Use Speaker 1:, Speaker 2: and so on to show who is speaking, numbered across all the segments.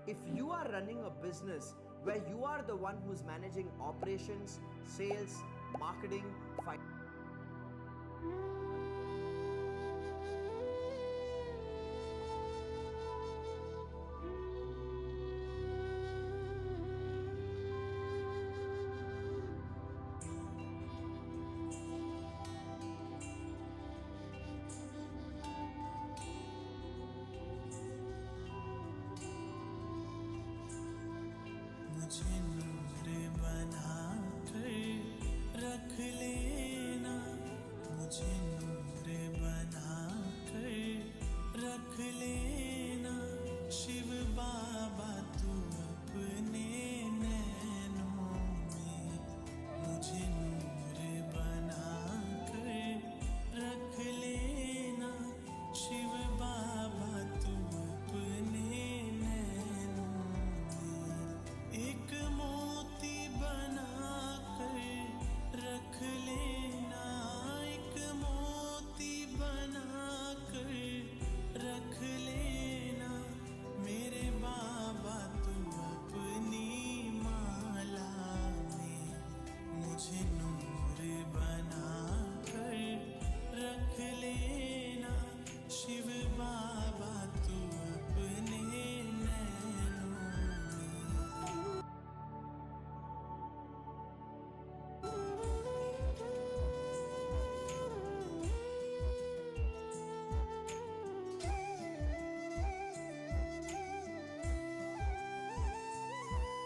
Speaker 1: If you are running a business where you are the one who's managing operations, sales, marketing, finance,
Speaker 2: मुझे नूर बना कर रख लेना, मुझे नूर बना कर रख लेना। शिव बाबा तू अपने नैनों में मुझे नूर बना कर रख लेना। शिव बाबा तू अपने नैनों में एक मोती बना कर रख लेना, एक मोती बना कर रख लेना। मेरे बाबा तू अपनी माला में मुझे नूर बना कर रख लेना। शिव बाबा तू अपने नैनों में।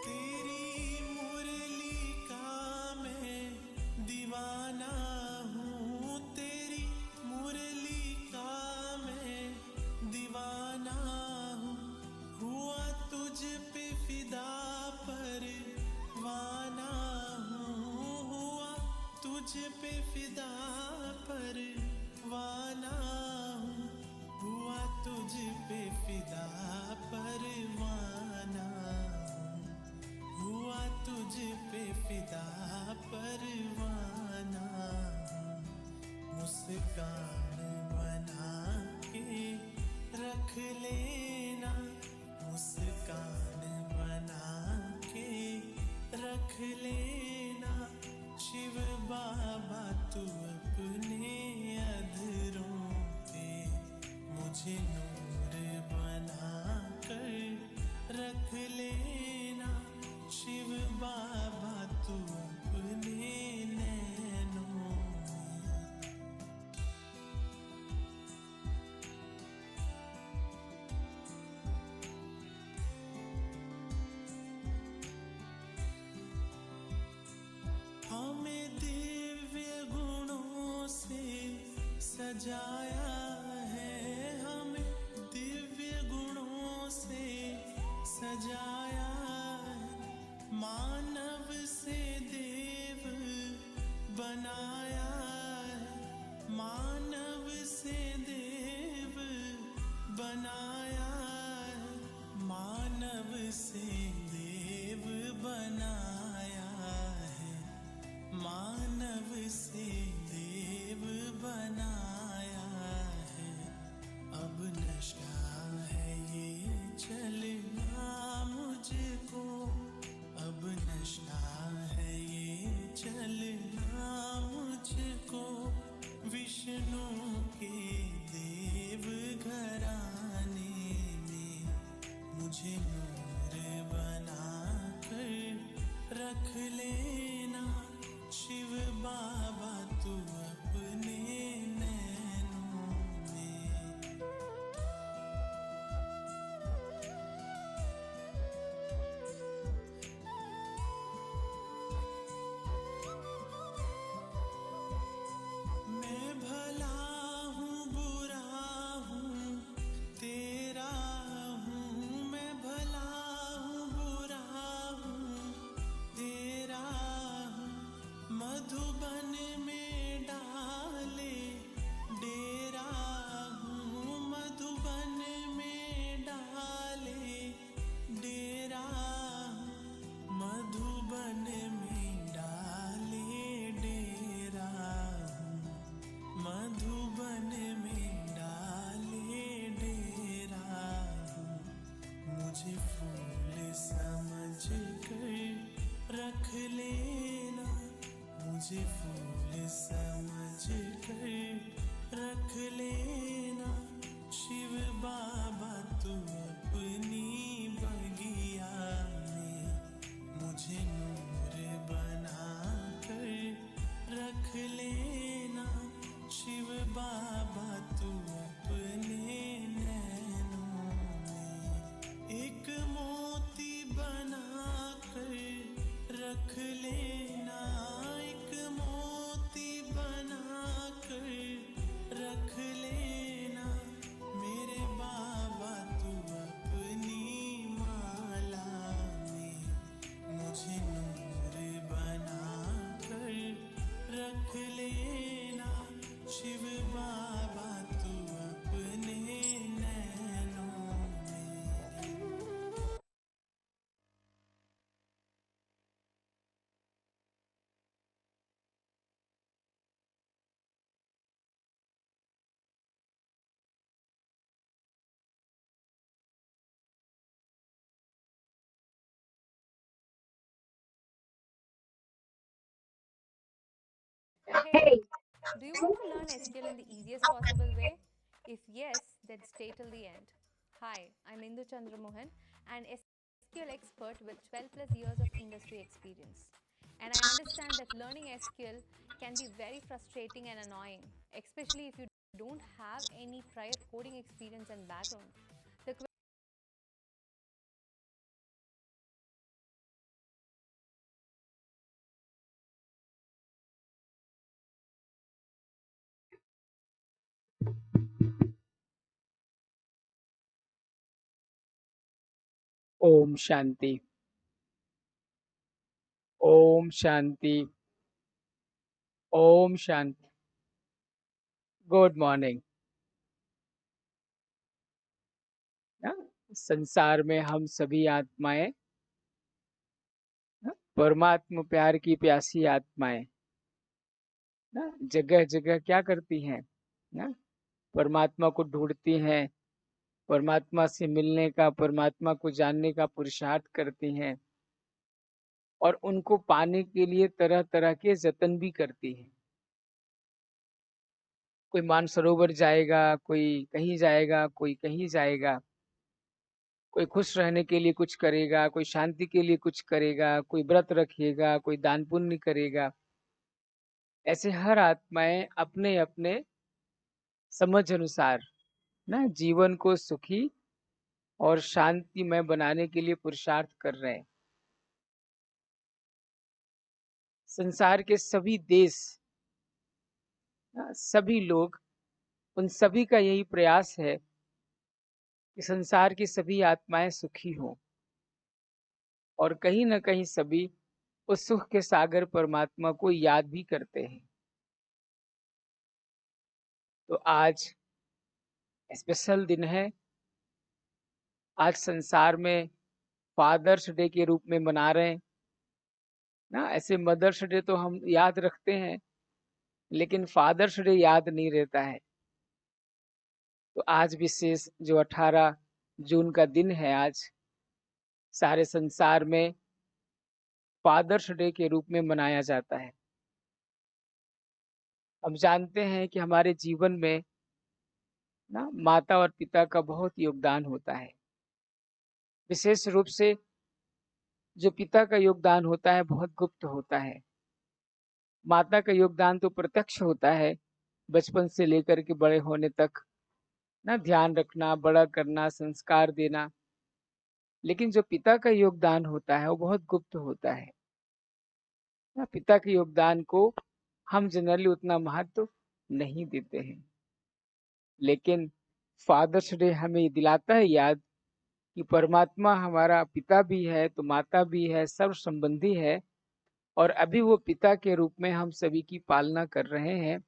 Speaker 2: तेरी मुरली का मैं दीवाना हूँ, तेरी मुरली का मैं दीवाना हूँ। हुआ तुझ पे फिदा परवाना हूँ, हुआ तुझ पे फिदा परवाना हूँ, हुआ तुझ पे फिदा परवाना हूँ, हुआ तुझ पे फिदा परवाना हूँ। मुस्कान बना के रख लेना, मुस्कान बना के रख लेना। शिव बाबा तू अपने अधरों पे मुझे नूर बना कर रख लेना। शिव बाबा तू अपने नैनों में। हमें दिव्य गुणों से सजाया है, हमें दिव्य गुणों से सजाया है। मानव से देव बनाया है, मानव से देव बनाया है, मानव से देव बनाया है, मानव से देव बनाया है। अब नशा है ये चलना मुझको, अब नशा है ये चलना मुझको। विष्णु के देव घराने में मुझे नूर बना कर रख लेना। शिव बाबा तू अपने नैनों में। मैं भला हूँ बुरा हूँ तेरा हूँ, मैं भला हूँ बुरा हूँ तेरा हूँ। मधुबन में डाले मुझे फूल समझ कर रख लेना शिव बाबा तू अपनी बगिया में, मुझे नूर बना कर रख लेना शिव बाबा तू अपने नैनों में, एक मोती बना कर रख लेना, एक मोती बना कर रख लेना मेरे बाबा तू अपनी माला में, मुझे नूर बना कर रख लेना शिव बाबा तू अपने नैनों में।
Speaker 3: Hey, do you want to learn SQL in the easiest possible way? If yes, then stay till the end. Hi, I'm Indu Chandra Mohan, an SQL expert with 12 plus years of industry experience. And I understand that learning SQL can be very frustrating and annoying, especially if you don't have any prior coding experience and background. The
Speaker 4: ओम शांति। ओम शांति। ओम शांति। Good morning. संसार में हम सभी आत्माएं परमात्मा प्यार की प्यासी आत्माएं जगह जगह क्या करती हैं ना, परमात्मा को ढूंढती हैं, परमात्मा से मिलने का, परमात्मा को जानने का पुरुषार्थ करती हैं और उनको पाने के लिए तरह तरह के जतन भी करती हैं। कोई मानसरोवर जाएगा, कोई कहीं जाएगा, कोई कहीं जाएगा, कोई खुश रहने के लिए कुछ करेगा, कोई शांति के लिए कुछ करेगा, कोई व्रत रखेगा, कोई दान पुण्य करेगा। ऐसे हर आत्माएं अपने अपने समझ अनुसार ना जीवन को सुखी और शांतिमय बनाने के लिए पुरुषार्थ कर रहे हैं। संसार के सभी देश, सभी लोग, उन सभी का यही प्रयास है कि संसार की सभी आत्माएं सुखी हों और कहीं न कहीं सभी उस सुख के सागर परमात्मा को याद भी करते हैं। तो आज स्पेशल दिन है। आज संसार में फादर्स डे के रूप में मना रहे हैं ना। ऐसे मदर्स डे तो हम याद रखते हैं, लेकिन फादर्स डे याद नहीं रहता है। तो आज विशेष जो 18 जून का दिन है, आज सारे संसार में फादर्स डे के रूप में मनाया जाता है। हम जानते हैं कि हमारे जीवन में ना माता और पिता का बहुत योगदान होता है। विशेष रूप से जो पिता का योगदान होता है बहुत गुप्त होता है। माता का योगदान तो प्रत्यक्ष होता है, बचपन से लेकर के बड़े होने तक ना, ध्यान रखना, बड़ा करना, संस्कार देना। लेकिन जो पिता का योगदान होता है वो बहुत गुप्त होता है ना। पिता के योगदान को हम जनरली उतना महत्व नहीं देते हैं, लेकिन फादर्स डे हमें दिलाता है याद कि परमात्मा हमारा पिता भी है तो माता भी है, सर्व संबंधी है, और अभी वो पिता के रूप में हम सभी की पालना कर रहे हैं।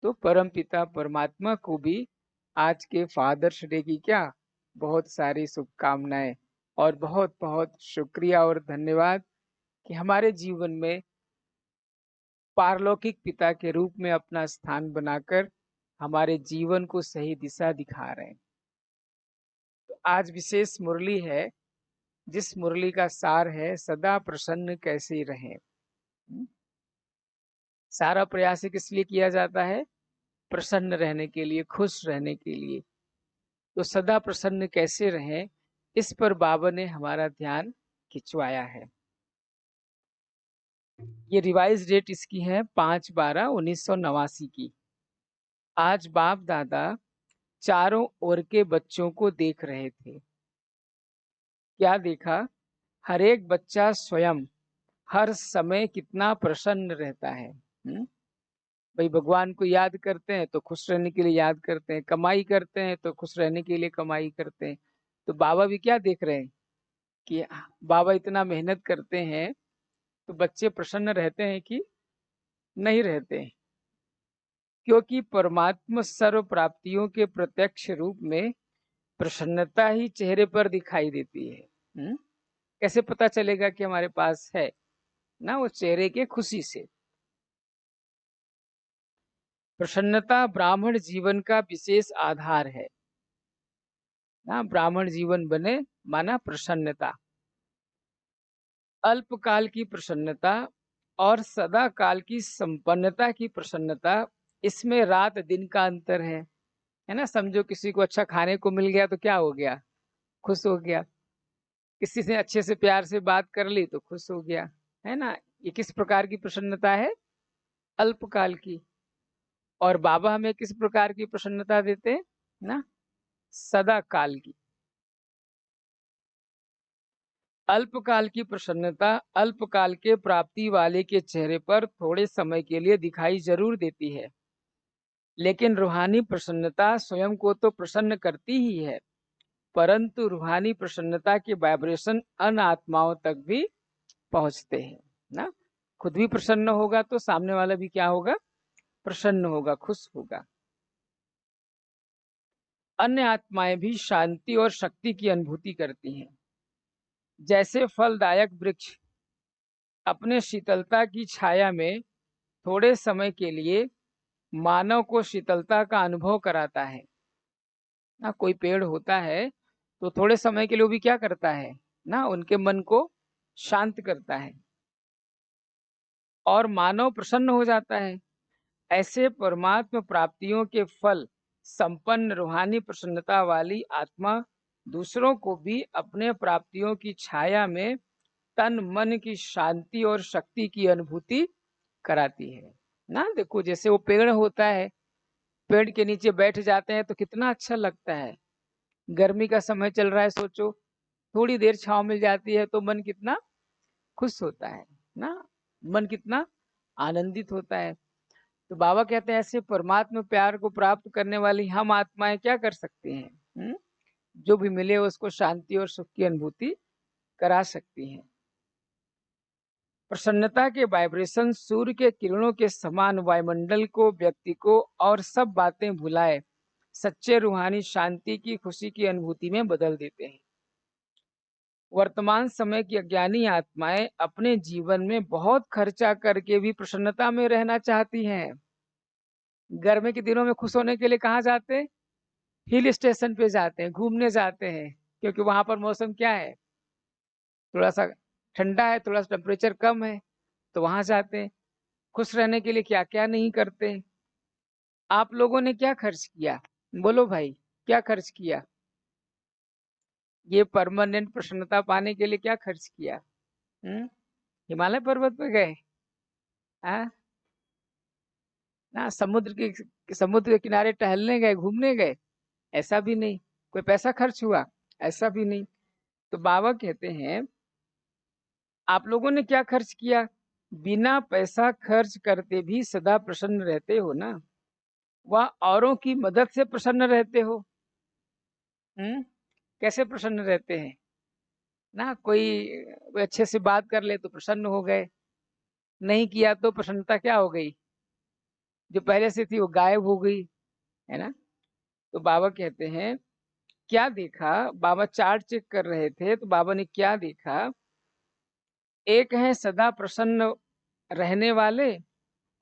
Speaker 4: तो परम पिता परमात्मा को भी आज के फादर्स डे की क्या बहुत सारी शुभकामनाएं और बहुत बहुत शुक्रिया और धन्यवाद कि हमारे जीवन में पारलौकिक पिता के रूप में अपना स्थान बनाकर हमारे जीवन को सही दिशा दिखा रहे हैं। तो आज विशेष मुरली है, जिस मुरली का सार है सदा प्रसन्न कैसे रहें। सारा प्रयास किस लिए किया जाता है? प्रसन्न रहने के लिए, खुश रहने के लिए। तो सदा प्रसन्न कैसे रहें, इस पर बाबा ने हमारा ध्यान खिंचवाया है। ये रिवाइज डेट इसकी है 5/12/1989 की। आज बाप दादा चारों ओर के बच्चों को देख रहे थे। क्या देखा? हर एक बच्चा स्वयं हर समय कितना प्रसन्न रहता है। भाई भगवान को याद करते हैं तो खुश रहने के लिए याद करते हैं, कमाई करते हैं तो खुश रहने के लिए कमाई करते हैं। तो बाबा भी क्या देख रहे हैं कि बाबा इतना मेहनत करते हैं तो बच्चे प्रसन्न रहते हैं कि नहीं रहते हैं? क्योंकि परमात्मा सर्व प्राप्तियों के प्रत्यक्ष रूप में प्रसन्नता ही चेहरे पर दिखाई देती है। कैसे पता चलेगा कि हमारे पास है ना? वो चेहरे के खुशी से। प्रसन्नता ब्राह्मण जीवन का विशेष आधार है ना। ब्राह्मण जीवन बने माना प्रसन्नता। अल्पकाल की प्रसन्नता और सदा काल की संपन्नता की प्रसन्नता, इसमें रात दिन का अंतर है ना। समझो किसी को अच्छा खाने को मिल गया तो क्या हो गया? खुश हो गया। किसी से अच्छे से प्यार से बात कर ली तो खुश हो गया, है ना। ये किस प्रकार की प्रसन्नता है? अल्पकाल की। और बाबा हमें किस प्रकार की प्रसन्नता देते हैं ना? सदा काल की। अल्पकाल की प्रसन्नता अल्पकाल के प्राप्ति वाले के चेहरे पर थोड़े समय के लिए दिखाई जरूर देती है, लेकिन रूहानी प्रसन्नता स्वयं को तो प्रसन्न करती ही है, परंतु रूहानी प्रसन्नता के वाइब्रेशन अन्य आत्माओं तक भी पहुंचते हैं ना। खुद भी प्रसन्न होगा तो सामने वाला भी क्या होगा? प्रसन्न होगा, खुश होगा। अन्य आत्माएं भी शांति और शक्ति की अनुभूति करती हैं। जैसे फलदायक वृक्ष अपने शीतलता की छाया में थोड़े समय के लिए मानव को शीतलता का अनुभव कराता है ना। कोई पेड़ होता है तो थोड़े समय के लिए वो भी क्या करता है ना, उनके मन को शांत करता है और मानव प्रसन्न हो जाता है। ऐसे परमात्मा प्राप्तियों के फल संपन्न रूहानी प्रसन्नता वाली आत्मा दूसरों को भी अपने प्राप्तियों की छाया में तन मन की शांति और शक्ति की अनुभूति कराती है ना। देखो जैसे वो पेड़ होता है, पेड़ के नीचे बैठ जाते हैं तो कितना अच्छा लगता है। गर्मी का समय चल रहा है, सोचो थोड़ी देर छांव मिल जाती है तो मन कितना खुश होता है ना, मन कितना आनंदित होता है। तो बाबा कहते हैं ऐसे परमात्मा प्यार को प्राप्त करने वाली हम आत्माएं क्या कर सकते हैं? जो भी मिले उसको शांति और सुख की अनुभूति करा सकती हैं। प्रसन्नता के वाइब्रेशन सूर्य के किरणों के समान वायुमंडल को, व्यक्ति को और सब बातें भुलाए सच्चे रूहानी शांति की, खुशी की अनुभूति में बदल देते हैं। वर्तमान समय की अज्ञानी आत्माएं अपने जीवन में बहुत खर्चा करके भी प्रसन्नता में रहना चाहती हैं। गर्मी के दिनों में खुश होने के लिए कहाँ जाते हैं? हिल स्टेशन पे जाते हैं, घूमने जाते हैं, क्योंकि वहां पर मौसम क्या है? थोड़ा सा ठंडा है, थोड़ा सा टेम्परेचर कम है, तो वहां जाते हैं। खुश रहने के लिए क्या क्या नहीं करते हैं। आप लोगों ने क्या खर्च किया? बोलो भाई, क्या खर्च किया? ये परमानेंट प्रसन्नता पाने के लिए क्या खर्च किया? हिमालय पर्वत पे गए? ना समुद्र के किनारे टहलने गए, घूमने गए? ऐसा भी नहीं। कोई पैसा खर्च हुआ? ऐसा भी नहीं। तो बाबा कहते हैं आप लोगों ने क्या खर्च किया? बिना पैसा खर्च करते भी सदा प्रसन्न रहते हो ना, वह औरों की मदद से प्रसन्न रहते हो। कैसे प्रसन्न रहते हैं ना? कोई अच्छे से बात कर ले तो प्रसन्न हो गए, नहीं किया तो प्रसन्नता क्या हो गई? जो पहले से थी वो गायब हो गई, है ना। तो बाबा कहते हैं क्या देखा? बाबा चार्ट चेक कर रहे थे तो बाबा ने क्या देखा? एक है सदा प्रसन्न रहने वाले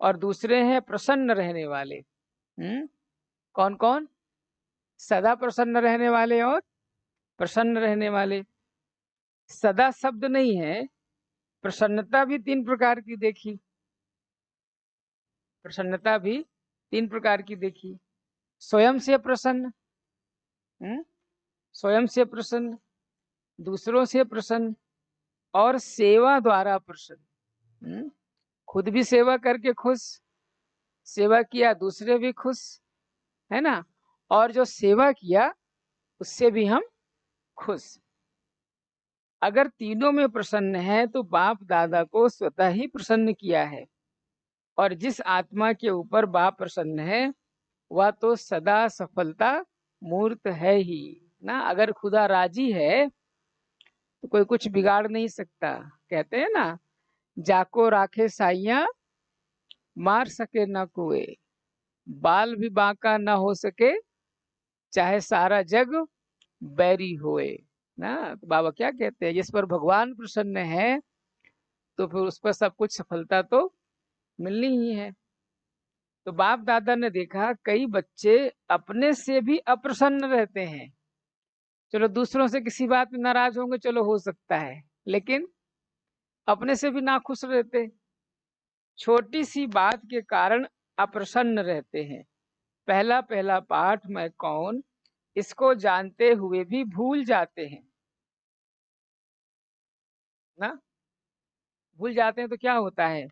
Speaker 4: और दूसरे हैं प्रसन्न रहने वाले। कौन कौन? सदा प्रसन्न रहने वाले और प्रसन्न रहने वाले। सदा शब्द नहीं है, प्रसन्नता भी 3 प्रकार की देखी। प्रसन्नता भी 3 प्रकार की देखी। स्वयं से प्रसन्न, स्वयं से प्रसन्न, दूसरों से प्रसन्न और सेवा द्वारा प्रसन्न। खुद भी सेवा करके खुश, सेवा किया दूसरे भी खुश, है ना, और जो सेवा किया उससे भी हम खुश। अगर तीनों में प्रसन्न है तो बाप दादा को स्वतः ही प्रसन्न किया है, और जिस आत्मा के ऊपर बाप प्रसन्न है वह तो सदा सफलता मूर्त है ही ना। अगर खुदा राजी है तो कोई कुछ बिगाड़ नहीं सकता। कहते हैं ना, जाको राखे साइया मार सके न कुए, बाल भी बांका न हो सके चाहे सारा जग बैरी होए ना। तो बाबा क्या कहते हैं, जिस पर भगवान प्रसन्न है तो फिर उस पर सब कुछ सफलता तो मिलनी ही है। तो बाप दादा ने देखा कई बच्चे अपने से भी अप्रसन्न रहते हैं। चलो दूसरों से किसी बात में नाराज होंगे, चलो हो सकता है, लेकिन अपने से भी नाखुश रहते, छोटी सी बात के कारण अप्रसन्न रहते हैं। पहला पहला पाठ मैं कौन, इसको जानते हुए भी भूल जाते हैं ना। भूल जाते हैं तो क्या होता है,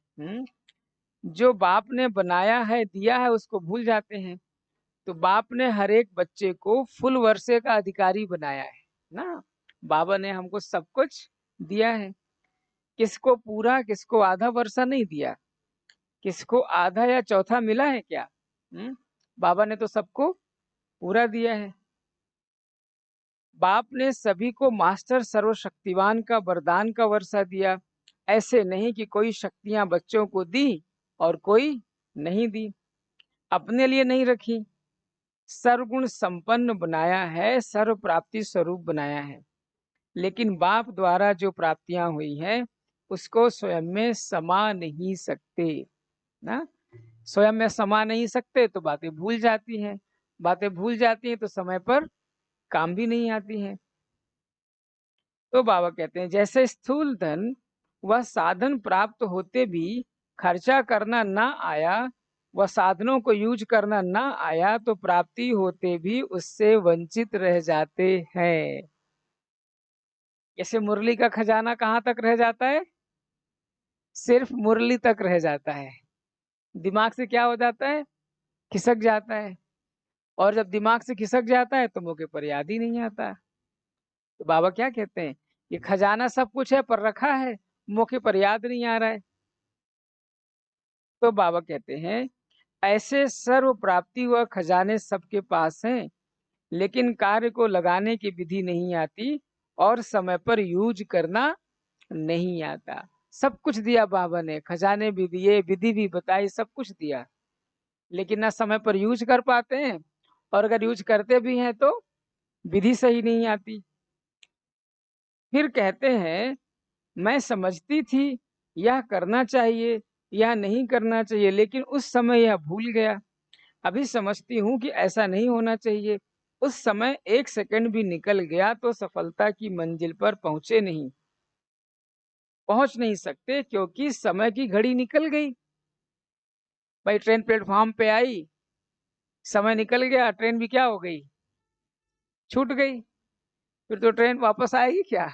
Speaker 4: जो बाप ने बनाया है दिया है उसको भूल जाते हैं। तो बाप ने हर एक बच्चे को फुल वर्षे का अधिकारी बनाया है ना। बाबा ने हमको सब कुछ दिया है, किसको पूरा किसको आधा वर्षा नहीं दिया, किसको आधा या चौथा मिला है क्या, बाबा ने तो सबको पूरा दिया है। बाप ने सभी को मास्टर सर्वशक्तिवान का वरदान का वर्षा दिया। ऐसे नहीं कि कोई शक्तियां बच्चों को दी और कोई नहीं दी, अपने लिए नहीं रखी। सर्वगुण संपन्न बनाया है, सर्व प्राप्ति स्वरूप बनाया है, लेकिन बाप द्वारा जो प्राप्तियां हुई हैं उसको स्वयं में समा नहीं सकते ना। स्वयं में समा नहीं सकते तो बातें भूल जाती हैं, बातें भूल जाती हैं तो समय पर काम भी नहीं आती हैं। तो बाबा कहते हैं जैसे स्थूल धन वह साधन प्राप्त होते भी खर्चा करना ना आया, वह साधनों को यूज करना ना आया, तो प्राप्ति होते भी उससे वंचित रह जाते हैं। जैसे मुरली का खजाना कहाँ तक रह जाता है, सिर्फ मुरली तक रह जाता है, दिमाग से क्या हो जाता है, खिसक जाता है, और जब दिमाग से खिसक जाता है तो मौके पर याद ही नहीं आता। तो बाबा क्या कहते हैं, ये खजाना सब कुछ है पर रखा है, मौके पर याद नहीं आ रहा है। तो बाबा कहते हैं ऐसे सर्व प्राप्ति व खजाने सबके पास हैं, लेकिन कार्य को लगाने की विधि नहीं आती और समय पर यूज करना नहीं आता। सब कुछ दिया बाबा ने, खजाने भी दिए, विधि भी बताई, सब कुछ दिया, लेकिन ना समय पर यूज कर पाते हैं, और अगर यूज करते भी हैं तो विधि सही नहीं आती। फिर कहते हैं मैं समझती थी यह करना चाहिए, यह नहीं करना चाहिए, लेकिन उस समय यह भूल गया। अभी समझती हूँ कि ऐसा नहीं होना चाहिए। उस समय 1 सेकंड भी निकल गया तो सफलता की मंजिल पर पहुंच नहीं सकते, क्योंकि समय की घड़ी निकल गई। भाई ट्रेन प्लेटफॉर्म पे आई, समय निकल गया, ट्रेन भी क्या हो गई, छूट गई। फिर तो ट्रेन वापस आएगी क्या,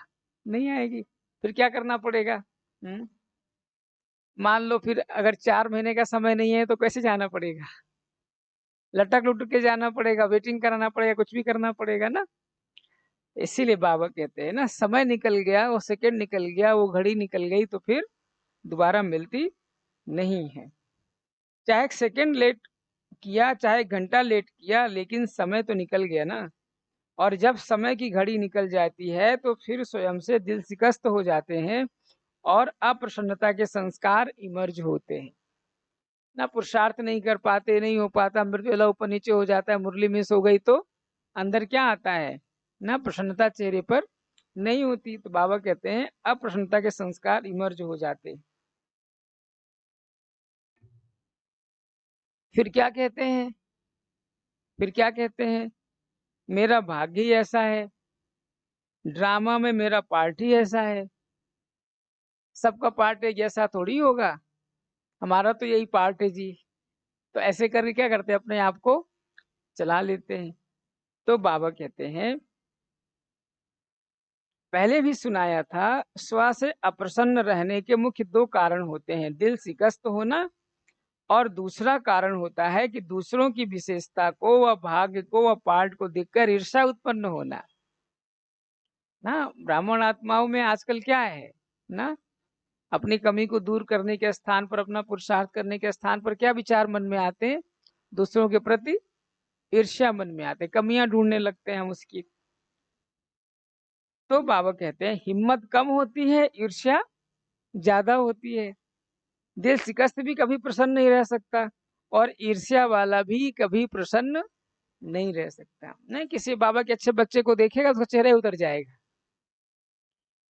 Speaker 4: नहीं आएगी। फिर क्या करना पड़ेगा, मान लो फिर अगर 4 महीने का समय नहीं है तो कैसे जाना पड़ेगा, लटक लुटक के जाना पड़ेगा, वेटिंग कराना पड़ेगा, कुछ भी करना पड़ेगा ना। इसीलिए बाबा कहते हैं ना, समय निकल गया, वो सेकंड निकल गया, वो घड़ी निकल गई तो फिर दोबारा मिलती नहीं है। चाहे 1 सेकंड लेट किया, चाहे घंटा लेट किया, लेकिन समय तो निकल गया ना। और जब समय की घड़ी निकल जाती है तो फिर स्वयं से दिल शिकस्त हो जाते हैं और अप्रसन्नता के संस्कार इमर्ज होते हैं ना। पुरुषार्थ नहीं कर पाते, नहीं हो पाता, मृदुला ऊपर नीचे हो जाता है, मुरली मिस हो गई तो अंदर क्या आता है ना, प्रसन्नता चेहरे पर नहीं होती। तो बाबा कहते हैं अप्रसन्नता के संस्कार इमर्ज हो जाते हैं। फिर क्या कहते हैं, फिर क्या कहते हैं, मेरा भाग्य ही ऐसा है, ड्रामा में मेरा पार्ट ही ऐसा है। सबका पार्ट एक जैसा थोड़ी होगा, हमारा तो यही पार्ट है जी, तो ऐसे करके क्या करते हैं, अपने आप को चला लेते हैं। तो बाबा कहते हैं, पहले भी सुनाया था, स्व से अप्रसन्न रहने के मुख्य दो कारण होते हैं, दिल शिकस्त होना और दूसरा कारण होता है कि दूसरों की विशेषता को व भाग्य को व पाठ को देखकर ईर्ष्या उत्पन्न होना। ना ब्राह्मण आत्माओं में आजकल क्या है ना, अपनी कमी को दूर करने के स्थान पर, अपना पुरुषार्थ करने के स्थान पर क्या विचार मन में आते हैं, दूसरों के प्रति ईर्ष्या मन में आते, कमियां ढूंढने लगते हैं हम उसकी। तो बाबा कहते हैं, हिम्मत कम होती है, ईर्ष्या ज्यादा होती है। दिल शिकस्त भी कभी प्रसन्न नहीं रह सकता और ईर्ष्या वाला भी कभी प्रसन्न नहीं रह सकता। नहीं, किसी बाबा के अच्छे बच्चे को देखेगा तो चेहरा ही उतर जाएगा,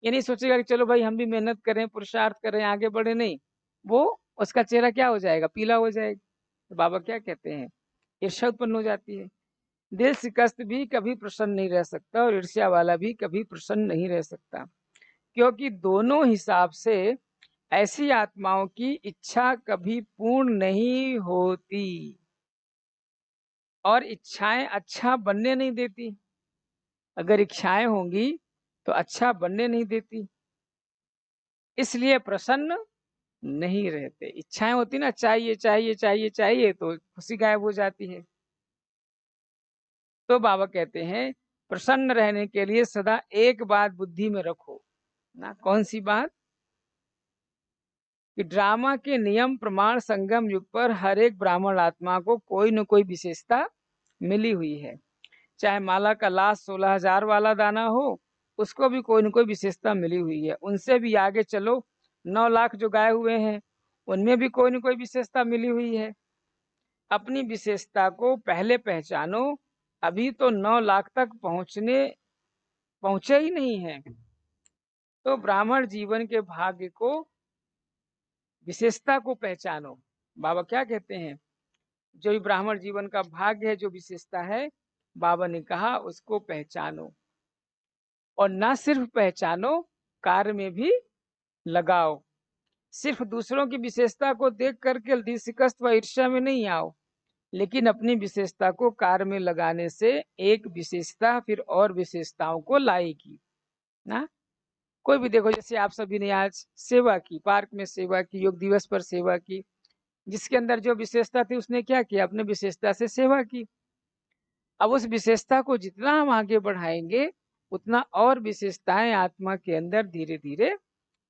Speaker 4: ये नहीं सोचेगा कि चलो भाई हम भी मेहनत करें, पुरुषार्थ करें, आगे बढ़े, नहीं, वो उसका चेहरा क्या हो जाएगा, पीला हो जाएगा। तो बाबा क्या कहते हैं, ईर्ष्या उत्पन्न हो जाती है। दिल शिकस्त भी कभी प्रसन्न नहीं रह सकता और ईर्ष्या वाला भी कभी प्रसन्न नहीं रह सकता, क्योंकि दोनों हिसाब से ऐसी आत्माओं की इच्छा कभी पूर्ण नहीं होती और इच्छाएं अच्छा बनने नहीं देती। अगर इच्छाएं होंगी तो अच्छा बनने नहीं देती, इसलिए प्रसन्न नहीं रहते। इच्छाएं होती ना, चाहिए चाहिए चाहिए चाहिए, तो खुशी गायब हो जाती है। तो बाबा कहते हैं, प्रसन्न रहने के लिए सदा एक बात बुद्धि में रखो ना। कौन सी बात? कि ड्रामा के नियम प्रमाण संगम युग पर हर एक ब्राह्मण आत्मा को कोई न कोई विशेषता मिली हुई है। चाहे माला का लास्ट 16,000 वाला दाना हो, उसको भी कोई न कोई विशेषता मिली हुई है। उनसे भी आगे चलो, 9 लाख जो गाए हुए हैं, उनमें भी कोई न कोई विशेषता मिली हुई है। अपनी विशेषता को पहले पहचानो, अभी तो 9 लाख तक पहुंचे ही नहीं है। तो ब्राह्मण जीवन के भाग्य को, विशेषता को पहचानो। बाबा क्या कहते हैं, जो भी ब्राह्मण जीवन का भाग्य है, जो विशेषता है, बाबा ने कहा उसको पहचानो, और ना सिर्फ पहचानो, कार्य में भी लगाओ। सिर्फ दूसरों की विशेषता को देख करके दिल शिकस्त व ईर्ष्या में नहीं आओ, लेकिन अपनी विशेषता को कार्य में लगाने से एक विशेषता फिर और विशेषताओं को लाएगी ना। कोई भी देखो, जैसे आप सभी ने आज सेवा की, पार्क में सेवा की, योग दिवस पर सेवा की, जिसके अंदर जो विशेषता थी उसने क्या किया, अपने विशेषता से सेवा की। अब उस विशेषता को जितना हम आगे बढ़ाएंगे, उतना और विशेषताएं आत्मा के अंदर धीरे धीरे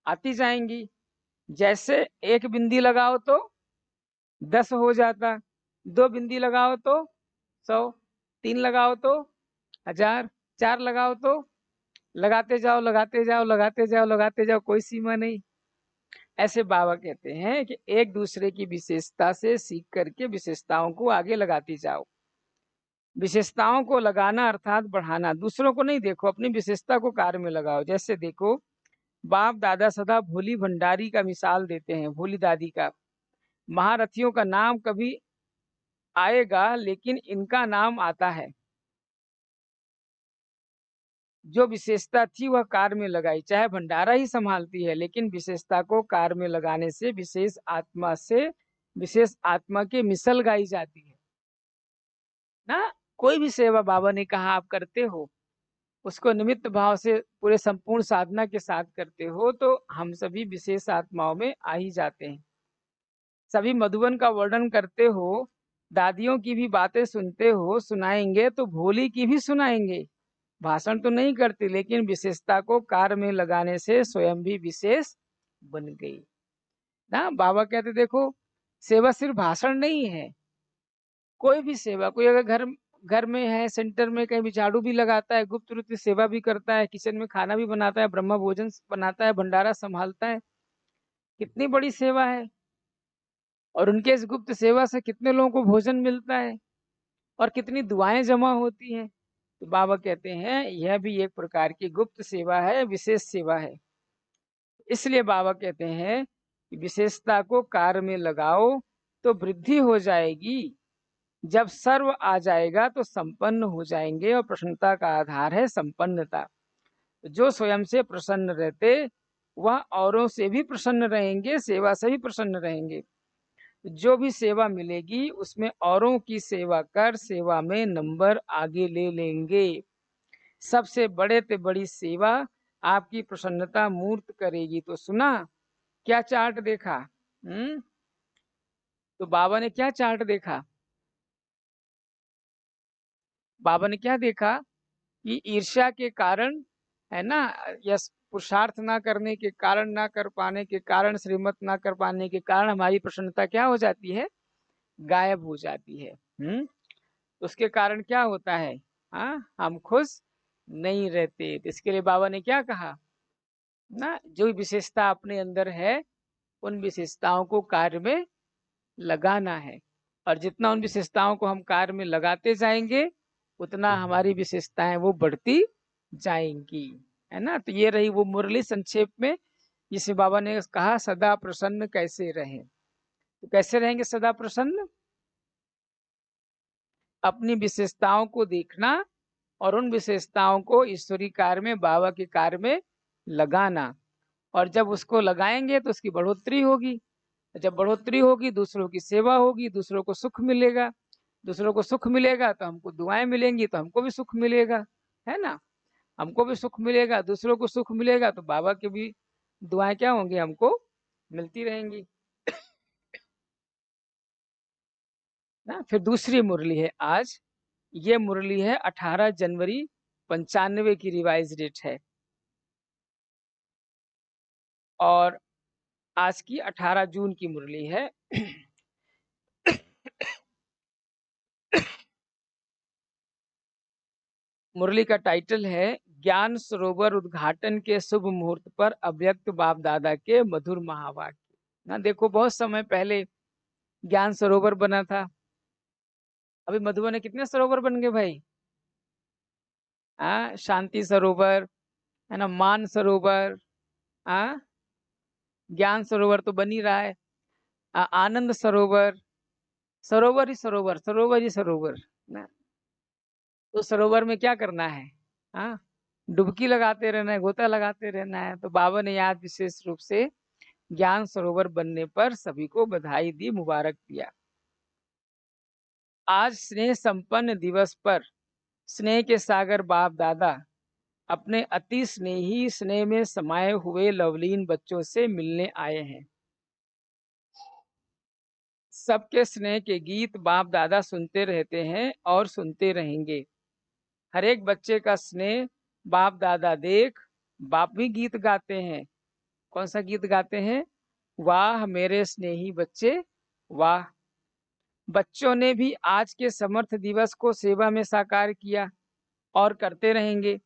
Speaker 4: आती जाएंगी। जैसे एक बिंदी लगाओ तो 10 हो जाता, 2 बिंदी लगाओ तो 100, 3 लगाओ तो 1000, 4 लगाओ तो, लगाते जाओ लगाते जाओ लगाते जाओ लगाते जाओ, कोई सीमा नहीं। ऐसे बाबा कहते हैं कि एक दूसरे की विशेषता से सीख करके विशेषताओं को आगे लगाती जाओ। विशेषताओं को लगाना अर्थात बढ़ाना, दूसरों को नहीं देखो, अपनी विशेषता को कार्य में लगाओ। जैसे देखो, बाप दादा सदा भोली भंडारी का मिसाल देते हैं, भोली दादी का। महारथियों का नाम कभी आएगा, लेकिन इनका नाम आता है। जो विशेषता थी वह कार्य में लगाई, चाहे भंडारा ही संभालती है, लेकिन विशेषता को कार्य में लगाने से विशेष आत्मा के मिसल गाई जाती है ना। कोई भी सेवा बाबा ने कहा आप करते हो, उसको निमित्त भाव से पूरे संपूर्ण साधना के साथ करते हो, तो हम सभी विशेष आत्माओं में आ ही जाते हैं। सभी मधुबन का वर्णन करते हो, दादियों की भी बातें सुनते हो, सुनाएंगे तो भोली की भी सुनाएंगे। भाषण तो नहीं करती, लेकिन विशेषता को कार्य में लगाने से स्वयं भी विशेष बन गई ना। बाबा कहते देखो, सेवा सिर्फ भाषण नहीं है। कोई भी सेवा, कोई अगर घर में है, सेंटर में कहीं भी झाड़ू भी लगाता है, गुप्त रूप से सेवा भी करता है, किचन में खाना भी बनाता है, ब्रह्म भोजन बनाता है, भंडारा संभालता है, कितनी बड़ी सेवा है। और उनके इस गुप्त सेवा से कितने लोगों को भोजन मिलता है और कितनी दुआएं जमा होती हैं। तो बाबा कहते हैं यह भी एक प्रकार की गुप्त सेवा है, विशेष सेवा है। इसलिए बाबा कहते हैं कि विशेषता को कार्य में लगाओ तो वृद्धि हो जाएगी, जब सर्व आ जाएगा तो संपन्न हो जाएंगे, और प्रसन्नता का आधार है संपन्नता। जो स्वयं से प्रसन्न रहते वह औरों से भी प्रसन्न रहेंगे, सेवा से भी प्रसन्न रहेंगे। जो भी सेवा मिलेगी उसमें औरों की सेवा कर सेवा में नंबर आगे ले लेंगे। सबसे बड़े से बड़ी सेवा आपकी प्रसन्नता मूर्त करेगी। तो सुना क्या चार्ट देखा? तो बाबा ने क्या चार्ट देखा? बाबा ने क्या देखा कि ईर्ष्या के कारण, है ना, या पुरुषार्थ ना करने के कारण, ना कर पाने के कारण, श्रीमत ना कर पाने के कारण हमारी प्रसन्नता क्या हो जाती है? गायब हो जाती है। उसके कारण क्या होता है? हाँ, हम खुश नहीं रहते। तो इसके लिए बाबा ने क्या कहा ना, जो विशेषता अपने अंदर है उन विशेषताओं को कार्य में लगाना है, और जितना उन विशेषताओं को हम कार्य में लगाते जाएंगे उतना हमारी विशेषताएं वो बढ़ती जाएंगी, है ना। तो ये रही वो मुरली संक्षेप में, जिसे बाबा ने कहा सदा प्रसन्न कैसे रहें। तो कैसे रहेंगे सदा प्रसन्न? अपनी विशेषताओं को देखना और उन विशेषताओं को ईश्वरी कार्य में, बाबा के कार्य में लगाना, और जब उसको लगाएंगे तो उसकी बढ़ोतरी होगी। जब बढ़ोतरी होगी दूसरों की सेवा होगी, दूसरों को सुख मिलेगा, दूसरों को सुख मिलेगा तो हमको दुआएं मिलेंगी, तो हमको भी सुख मिलेगा, है ना। हमको भी सुख मिलेगा, दूसरों को सुख मिलेगा, तो बाबा की भी दुआएं क्या होंगी? हमको मिलती रहेंगी ना। फिर दूसरी मुरली है आज, ये मुरली है 18 जनवरी 95 की रिवाइज डेट है, और आज की 18 जून की मुरली है। मुरली का टाइटल है ज्ञान सरोवर उद्घाटन के शुभ मुहूर्त पर अव्यक्त बाप दादा के मधुर महावाक्य। ना देखो, बहुत समय पहले ज्ञान सरोवर बना था। अभी मधुबन में कितने सरोवर बन गए भाई? शांति सरोवर, है ना, मान सरोवर, ज्ञान सरोवर तो बन ही रहा है, आनंद सरोवर, सरोवर ही सरोवर, सरोवर ही सरोवर ना। तो सरोवर में क्या करना है? हाँ, डुबकी लगाते रहना है, गोता लगाते रहना है। तो बाबा ने आज विशेष रूप से ज्ञान सरोवर बनने पर सभी को बधाई दी, मुबारक दिया। आज स्नेह संपन्न दिवस पर स्नेह के सागर बाप दादा अपने अति स्नेही स्नेह में समाये हुए लवलीन बच्चों से मिलने आए हैं। सबके स्नेह के गीत बाप दादा सुनते रहते हैं और सुनते रहेंगे। हर एक बच्चे का स्नेह बाप दादा देख बाप भी गीत गाते हैं। कौन सा गीत गाते हैं? वाह मेरे स्नेही बच्चे वाह। बच्चों ने भी आज के समर्थ दिवस को सेवा में साकार किया और करते रहेंगे।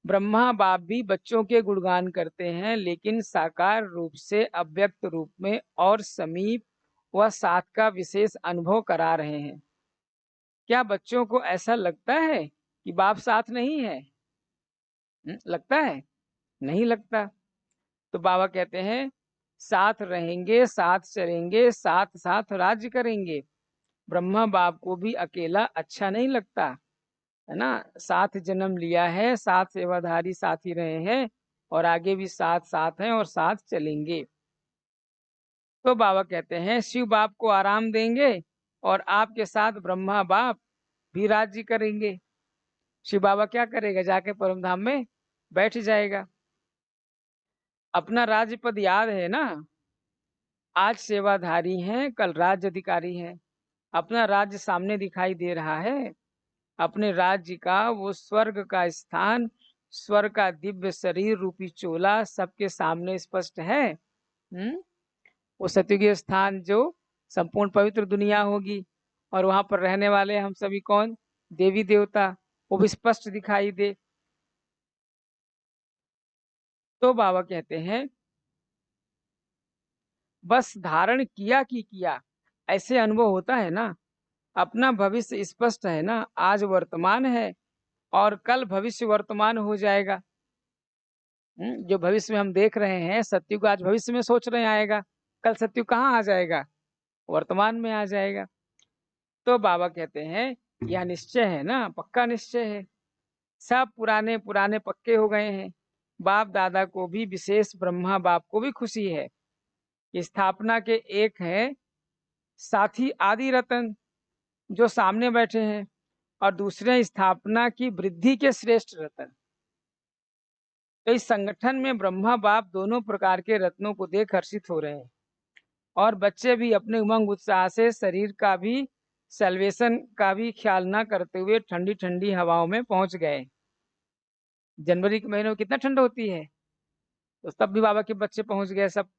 Speaker 4: ब्रह्मा बाप भी बच्चों के गुणगान करते हैं, लेकिन साकार रूप से अव्यक्त रूप में और समीप व साथ का विशेष अनुभव करा रहे हैं। क्या बच्चों को ऐसा लगता है कि बाप साथ नहीं है? लगता है? नहीं लगता। तो बाबा कहते हैं साथ रहेंगे, साथ चलेंगे, साथ साथ राज्य करेंगे। ब्रह्मा बाप को भी अकेला अच्छा नहीं लगता, है ना। साथ जन्म लिया है, साथ सेवाधारी साथ ही रहे हैं, और आगे भी साथ साथ हैं और साथ चलेंगे। तो बाबा कहते हैं शिव बाप को आराम देंगे और आपके साथ ब्रह्मा बाप भी राज्य करेंगे। शिव बाबा क्या करेगा? जाके परम धाम में बैठ जाएगा। अपना राज्य पद याद है ना। आज सेवाधारी हैं, कल राज्य अधिकारी हैं। अपना राज्य सामने दिखाई दे रहा है। अपने राज्य का वो स्वर्ग का स्थान, स्वर्ग का दिव्य शरीर रूपी चोला सबके सामने स्पष्ट है। वो सतयुगी स्थान जो संपूर्ण पवित्र दुनिया होगी, और वहां पर रहने वाले हम सभी कौन? देवी देवता, वो भी स्पष्ट दिखाई दे। तो बाबा कहते हैं बस धारण किया कि किया, ऐसे अनुभव होता है ना। अपना भविष्य स्पष्ट है ना। आज वर्तमान है और कल भविष्य वर्तमान हो जाएगा। जो भविष्य में हम देख रहे हैं, सत्युग आज भविष्य में सोच रहे हैं आएगा, कल सत्युग कहाँ आ जाएगा? वर्तमान में आ जाएगा। तो बाबा कहते हैं यह निश्चय है ना, पक्का निश्चय है। सब पुराने पुराने पक्के हो गए हैं। बाप दादा को भी, विशेष ब्रह्मा बाप को भी खुशी है। स्थापना के एक है साथी आदि रतन जो सामने बैठे हैं, और दूसरे स्थापना की वृद्धि के श्रेष्ठ रतन। तो इस संगठन में ब्रह्मा बाप दोनों प्रकार के रत्नों को देख हर्षित हो रहे हैं, और बच्चे भी अपने उमंग उत्साह से शरीर का भी सेल्वेशन का भी ख्याल न करते हुए ठंडी ठंडी हवाओं में पहुंच गए। जनवरी के महीने में कितना ठंड होती है, तो तब भी बाबा के बच्चे पहुंच गए सब।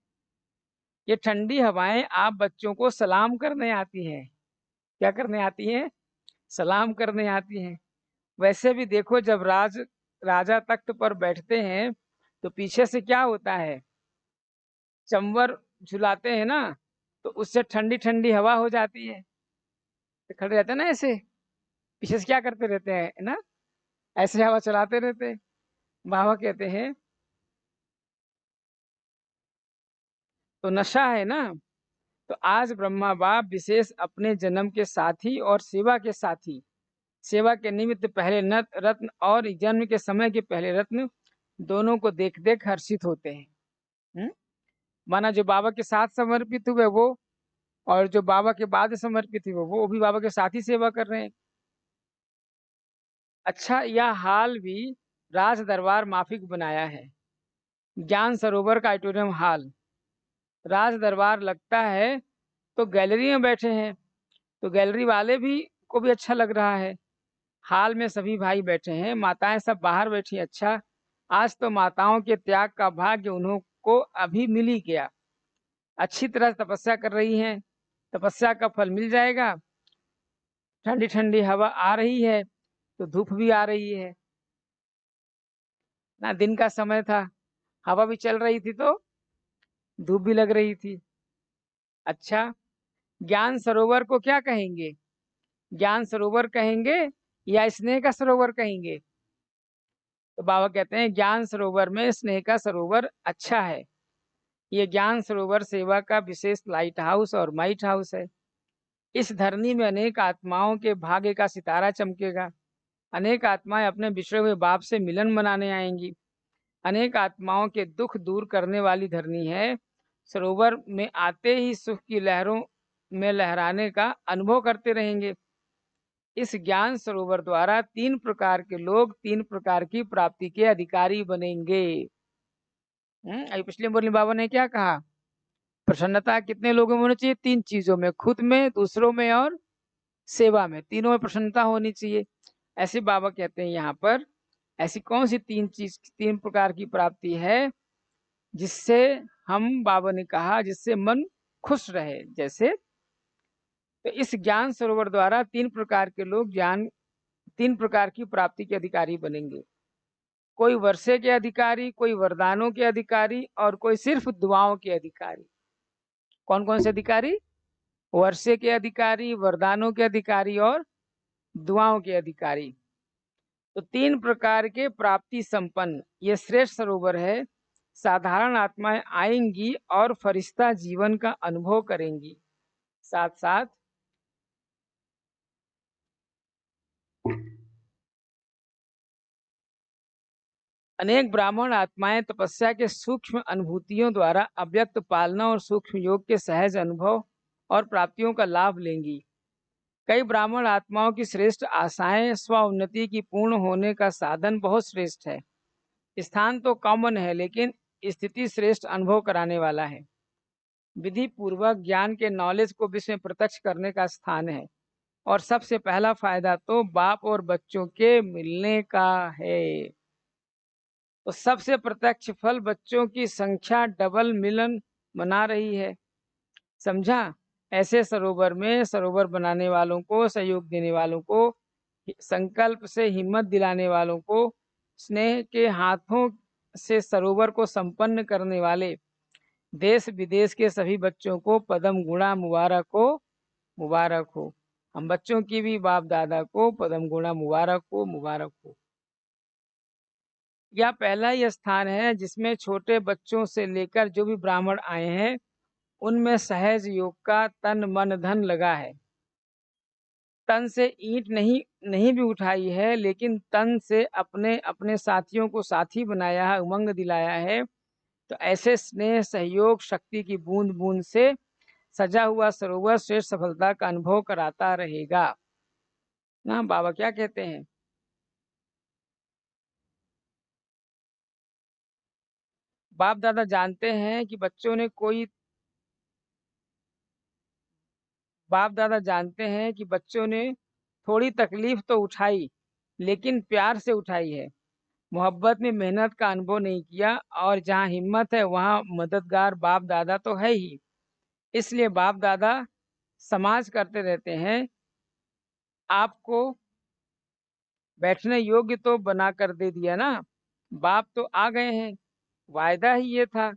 Speaker 4: ये ठंडी हवाएं आप बच्चों को सलाम करने आती हैं। क्या करने आती हैं? सलाम करने आती हैं। वैसे भी देखो, जब राजा तख्त पर बैठते हैं तो पीछे से क्या होता है, चंवर झुलाते हैं ना, तो उससे ठंडी ठंडी हवा हो जाती है। तो खड़े रहते हैं ना ऐसे, पीछे से क्या करते रहते हैं ना, ऐसे हवा चलाते रहते हैं। बाबा कहते हैं तो नशा है ना। तो आज ब्रह्मा बाप विशेष अपने जन्म के साथी और सेवा के साथी, सेवा के निमित्त पहले रत्न और जन्म के समय के पहले रत्न दोनों को देख देख हर्षित होते हैं। माना जो बाबा के साथ समर्पित हुए वो, और जो बाबा के बाद समर्पित हुए वो भी बाबा के साथ ही सेवा कर रहे हैं। अच्छा, यह हाल भी राज दरबार माफिक बनाया है। ज्ञान सरोवर का ऑडिटोरियम हाल, राज दरबार लगता है तो गैलरी में बैठे हैं, तो गैलरी वाले भी को भी अच्छा लग रहा है। हाल में सभी भाई बैठे हैं, माताएं सब बाहर बैठी। अच्छा, आज तो माताओं के त्याग का भाग्य उन्हों को अभी मिल ही गया। अच्छी तरह तपस्या कर रही हैं, तपस्या का फल मिल जाएगा। ठंडी ठंडी हवा आ रही है तो धूप भी आ रही है ना, दिन का समय था, हवा भी चल रही थी तो धूप भी लग रही थी। अच्छा, ज्ञान सरोवर को क्या कहेंगे? ज्ञान सरोवर कहेंगे या स्नेह का सरोवर कहेंगे? तो बाबा कहते हैं ज्ञान सरोवर में स्नेह का सरोवर अच्छा है। ये ज्ञान सरोवर सेवा का विशेष लाइट हाउस और माइट हाउस है। इस धरनी में अनेक आत्माओं के भाग्य का सितारा चमकेगा। अनेक आत्माएं अपने बिछड़े हुए बाप से मिलन मनाने आएंगी। अनेक आत्माओं के दुख दूर करने वाली धरनी है। सरोवर में आते ही सुख की लहरों में लहराने का अनुभव करते रहेंगे। इस ज्ञान सरोवर द्वारा 3 प्रकार के लोग 3 प्रकार की प्राप्ति के अधिकारी बनेंगे। अभी पिछले मुरली बाबा ने क्या कहा? प्रसन्नता कितने लोगों में होनी चाहिए? 3 चीजों में, खुद में, दूसरों में और सेवा में। तीनों में प्रसन्नता होनी चाहिए। ऐसे बाबा कहते हैं यहाँ पर, ऐसी कौन सी 3 प्रकार की प्राप्ति है जिससे हम, बाबा ने कहा, जिससे मन खुश रहे। जैसे तो इस ज्ञान सरोवर द्वारा 3 प्रकार के लोग 3 प्रकार की प्राप्ति के अधिकारी बनेंगे। कोई वर्षे के अधिकारी, कोई वरदानों के अधिकारी, और कोई सिर्फ दुआओं के अधिकारी। कौन कौन से अधिकारी? वर्षे के अधिकारी, वरदानों के अधिकारी और दुआओं के अधिकारी। तो 3 प्रकार के प्राप्ति संपन्न ये श्रेष्ठ सरोवर है। साधारण आत्माएं आएंगी और फरिश्ता जीवन का अनुभव करेंगी। साथ साथ अनेक ब्राह्मण आत्माएं तपस्या के सूक्ष्म अनुभूतियों द्वारा अव्यक्त पालना और सूक्ष्म योग के सहज अनुभव और प्राप्तियों का लाभ लेंगी। कई ब्राह्मण आत्माओं की श्रेष्ठ आशाएं स्व उन्नति की पूर्ण होने का साधन बहुत श्रेष्ठ है। स्थान तो कॉमन है, लेकिन स्थिति श्रेष्ठ अनुभव कराने वाला है। विधि पूर्वक ज्ञान के नॉलेज को विश्व में प्रत्यक्ष करने का स्थान है। और सबसे पहला फायदा तो बाप और बच्चों के मिलने का है। तो सबसे प्रत्यक्ष फल बच्चों की संख्या डबल मिलन बना रही है। समझा? ऐसे सरोवर में सरोवर बनाने वालों को, सहयोग देने वालों को, संकल्प से हिम्मत दिलाने वालों को, स्नेह के हाथों से सरोवर को संपन्न करने वाले देश विदेश के सभी बच्चों को पदम गुणा मुबारक हो, मुबारक हो। हम बच्चों की भी बाप दादा को पदम गुणा मुबारक हो, मुबारक हो। यह पहला ही स्थान है जिसमें छोटे बच्चों से लेकर जो भी ब्राह्मण आए हैं उनमें सहज योग का तन मन धन लगा है। तन से ईंट नहीं भी उठाई है, लेकिन तन से अपने अपने साथियों को साथी बनाया है, उमंग दिलाया है। तो ऐसे स्नेह सहयोग शक्ति की बूंद बूंद से सजा हुआ सरोवर श्रेष्ठ सफलता का अनुभव कराता रहेगा। ना बाबा क्या कहते हैं? बाप दादा जानते हैं कि बाप दादा जानते हैं कि बच्चों ने थोड़ी तकलीफ तो उठाई, लेकिन प्यार से उठाई है। मोहब्बत में मेहनत का अनुभव नहीं किया, और जहाँ हिम्मत है वहाँ मददगार बाप दादा तो है ही। इसलिए बाप दादा समाज करते रहते हैं, आपको बैठने योग्य तो बना कर दे दिया ना। बाप तो आ गए हैं, वायदा ही ये था।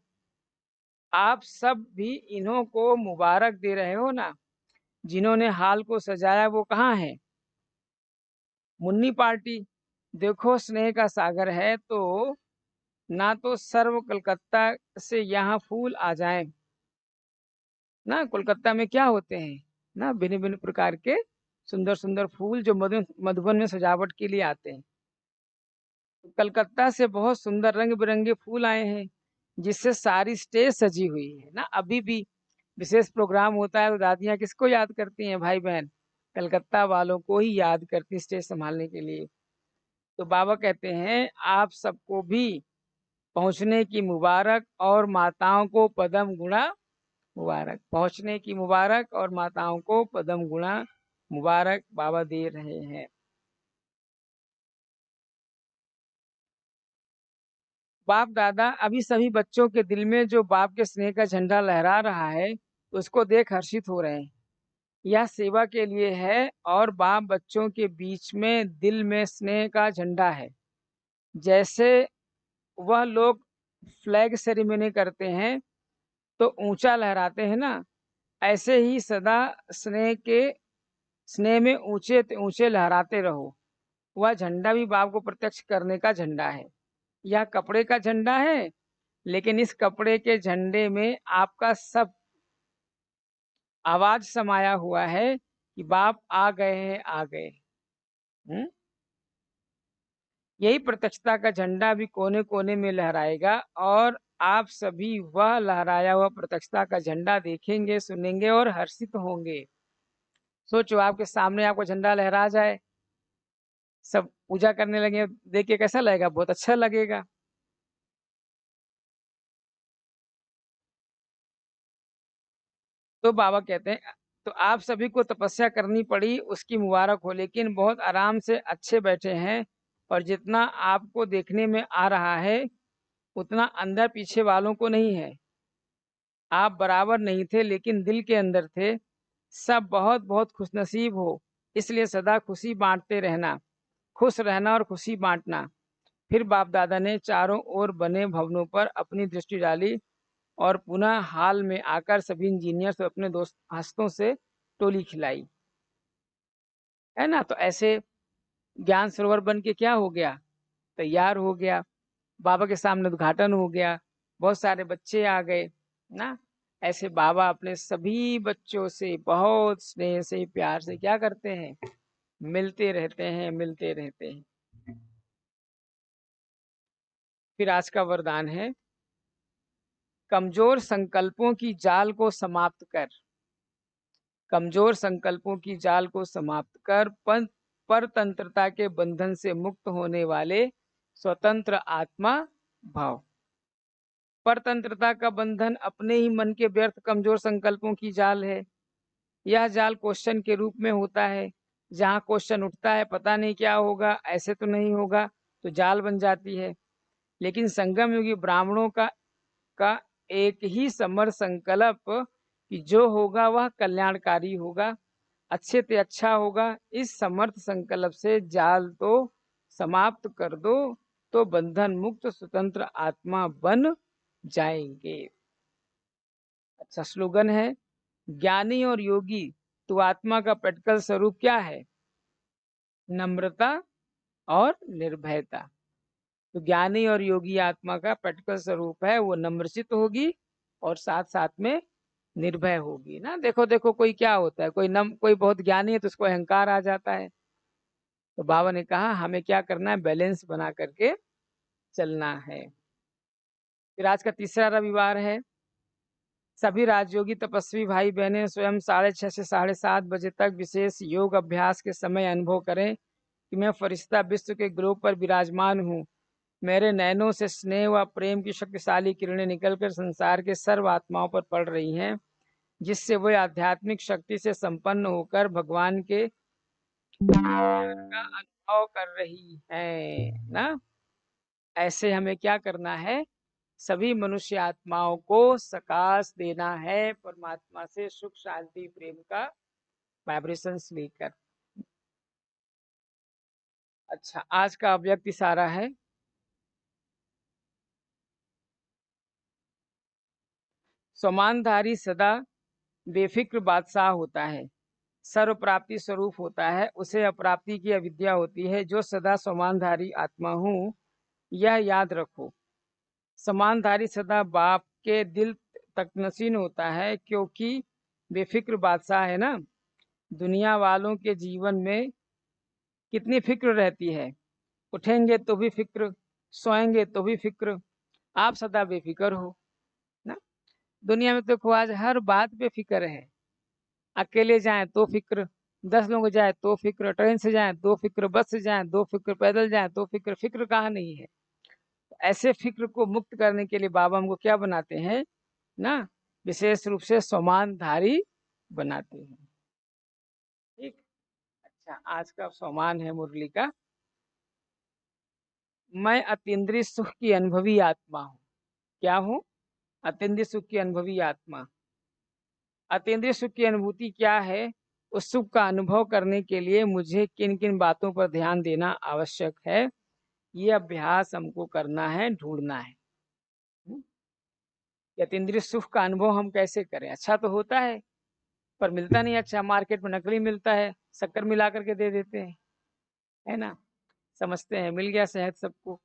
Speaker 4: आप सब भी इन्हों को मुबारक दे रहे हो ना। जिन्होंने हाल को सजाया वो कहाँ है? मुन्नी पार्टी। देखो स्नेह का सागर है तो ना तो सर्व कलकत्ता से यहाँ फूल आ जाएं। ना कोलकाता में क्या होते हैं ना, भिन्न भिन्न प्रकार के सुंदर सुंदर फूल जो मधुबन में सजावट के लिए आते हैं। कलकत्ता से बहुत सुंदर रंग बिरंगे फूल आए हैं, जिससे सारी स्टेज सजी हुई है ना। अभी भी विशेष प्रोग्राम होता है तो दादियाँ किसको याद करती हैं? भाई बहन कलकत्ता वालों को ही याद करती स्टेज संभालने के लिए। तो बाबा कहते हैं आप सबको भी पहुंचने की मुबारक, और माताओं को पदम गुणा मुबारक। पहुंचने की मुबारक और माताओं को पदम गुणा मुबारक बाबा दे रहे हैं। बाप दादा अभी सभी बच्चों के दिल में जो बाप के स्नेह का झंडा लहरा रहा है, उसको देख हर्षित हो रहे हैं। यह सेवा के लिए है, और बाप बच्चों के बीच में दिल में स्नेह का झंडा है। जैसे वह लोग फ्लैग सेरेमनी करते हैं तो ऊंचा लहराते हैं ना, ऐसे ही सदा स्नेह में ऊंचे ऊंचे लहराते रहो। वह झंडा भी बाप को प्रत्यक्ष करने का झंडा है। यह कपड़े का झंडा है, लेकिन इस कपड़े के झंडे में आपका सब आवाज समाया हुआ है कि बाप आ गए हैं, आ गए। यही प्रत्यक्षता का झंडा भी कोने कोने में लहराएगा, और आप सभी वह लहराया हुआ प्रत्यक्षता का झंडा देखेंगे, सुनेंगे और हर्षित होंगे। सोचो आपके सामने आपका झंडा लहरा जाए, सब पूजा करने लगे, देख के कैसा लगेगा? बहुत अच्छा लगेगा। तो बाबा कहते हैं तो आप सभी को तपस्या करनी पड़ी, उसकी मुबारक हो, लेकिन बहुत आराम से अच्छे बैठे हैं। और जितना आपको देखने में आ रहा है उतना अंदर पीछे वालों को नहीं है। आप बराबर नहीं थे, लेकिन दिल के अंदर थे। सब बहुत बहुत खुशनसीब हो, इसलिए सदा खुशी बांटते रहना, खुश रहना और खुशी बांटना। फिर बाप दादा ने चारों ओर बने भवनों पर अपनी दृष्टि डाली, और पुनः हाल में आकर सभी इंजीनियर्स और अपने दोस्त हस्तों से टोली खिलाई, है ना। तो ऐसे ज्ञान सरोवर बन के क्या हो गया? तैयार हो गया। बाबा के सामने उद्घाटन हो गया, बहुत सारे बच्चे आ गए ना। ऐसे बाबा अपने सभी बच्चों से बहुत स्नेह से प्यार से क्या करते हैं? मिलते रहते हैं, मिलते रहते हैं। फिर आज का वरदान है, कमजोर संकल्पों की जाल को समाप्त कर। कमजोर संकल्पों की जाल को समाप्त कर परतंत्रता के बंधन से मुक्त होने वाले स्वतंत्र आत्मा भाव। परतंत्रता का बंधन अपने ही मन के व्यर्थ कमजोर संकल्पों की जाल है। यह जाल क्वेश्चन के रूप में होता है। जहाँ क्वेश्चन उठता है पता नहीं क्या होगा, ऐसे तो नहीं होगा, तो जाल बन जाती है। लेकिन संगम युगी ब्राह्मणों का एक ही समर्थ संकल्प कि जो होगा वह कल्याणकारी होगा, अच्छे से अच्छा होगा। इस समर्थ संकल्प से जाल तो समाप्त कर दो, तो बंधन मुक्त स्वतंत्र आत्मा बन जाएंगे। अच्छा स्लोगन है, ज्ञानी और योगी तो आत्मा का प्रैक्टिकल स्वरूप क्या है? नम्रता और निर्भयता। तो ज्ञानी और योगी आत्मा का प्रैक्टिकल स्वरूप है, वो नम्रचित होगी और साथ साथ में निर्भय होगी ना। देखो देखो कोई क्या होता है, कोई बहुत ज्ञानी है तो उसको अहंकार आ जाता है। तो बाबा ने कहा हमें क्या करना है? बैलेंस बना करके चलना है। फिर आज का तीसरा रविवार है, सभी राजयोगी तपस्वी भाई बहनें स्वयं 6:30 से 7:30 बजे तक विशेष योग अभ्यास के समय अनुभव करें कि मैं फरिश्ता विश्व के ग्लोब पर विराजमान हूँ। मेरे नैनों से स्नेह व प्रेम की शक्तिशाली किरणें निकलकर संसार के सर्व आत्माओं पर पड़ रही हैं, जिससे वे आध्यात्मिक शक्ति से संपन्न होकर भगवान के का अनुभव कर रही है ना। ऐसे हमें क्या करना है, सभी मनुष्य आत्माओं को सकाश देना है, परमात्मा से सुख शांति प्रेम का वाइब्रेशंस लेकर। अच्छा, आज का अव्यक्त इशारा है समानधारी सदा बेफिक्र बादशाह होता है, सर्व प्राप्ति स्वरूप होता है, उसे अप्राप्ति की अविद्या होती है। जो सदा समानधारी आत्मा हूँ यह याद रखो। समानधारी सदा बाप के दिल तक नसीन होता है, क्योंकि बेफिक्र बादशाह है ना। दुनिया वालों के जीवन में कितनी फिक्र रहती है, उठेंगे तो भी फिक्र, सोएंगे तो भी फिक्र, आप सदा बेफिक्र हो ना। दुनिया में तो आज हर बात पे फिक्र है। अकेले जाएं तो फिक्र, 10 लोग जाए तो फिक्र, ट्रेन से जाएं तो फिक्र, बस से जाएं तो फिक्र, पैदल जाएं तो फिक्र, फिक्र कहाँ नहीं है। ऐसे फिक्र को मुक्त करने के लिए बाबा हमको क्या बनाते हैं ना, विशेष रूप से सोमानधारी बनाते हैं। ठीक। अच्छा, आज का सोमान है मुरली का, मैं अतीन्द्रिय सुख की अनुभवी आत्मा हूँ। क्या हूँ? अतीन्द्रिय सुख की अनुभवी आत्मा। अतीन्द्रिय सुख की अनुभूति क्या है, उस सुख का अनुभव करने के लिए मुझे किन किन बातों पर ध्यान देना आवश्यक है, ये अभ्यास हमको करना है, ढूंढना है। अतीन्द्रिय सुख का अनुभव हम कैसे करें? अच्छा तो होता है पर मिलता नहीं अच्छा, मार्केट में नकली मिलता है, शक्कर मिला करके दे देते हैं, है ना। समझते हैं मिल गया शहद सबको,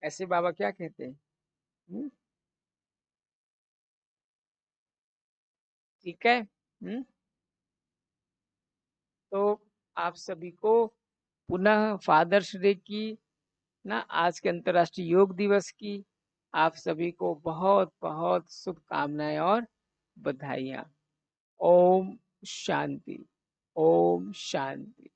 Speaker 4: ऐसे बाबा क्या कहते हैं। ठीक है। तो आप सभी को पुनः फादर्स डे की ना, आज के अंतर्राष्ट्रीय योग दिवस की आप सभी को बहुत बहुत शुभकामनाएं और बधाइयाँ। ओम शांति, ओम शांति।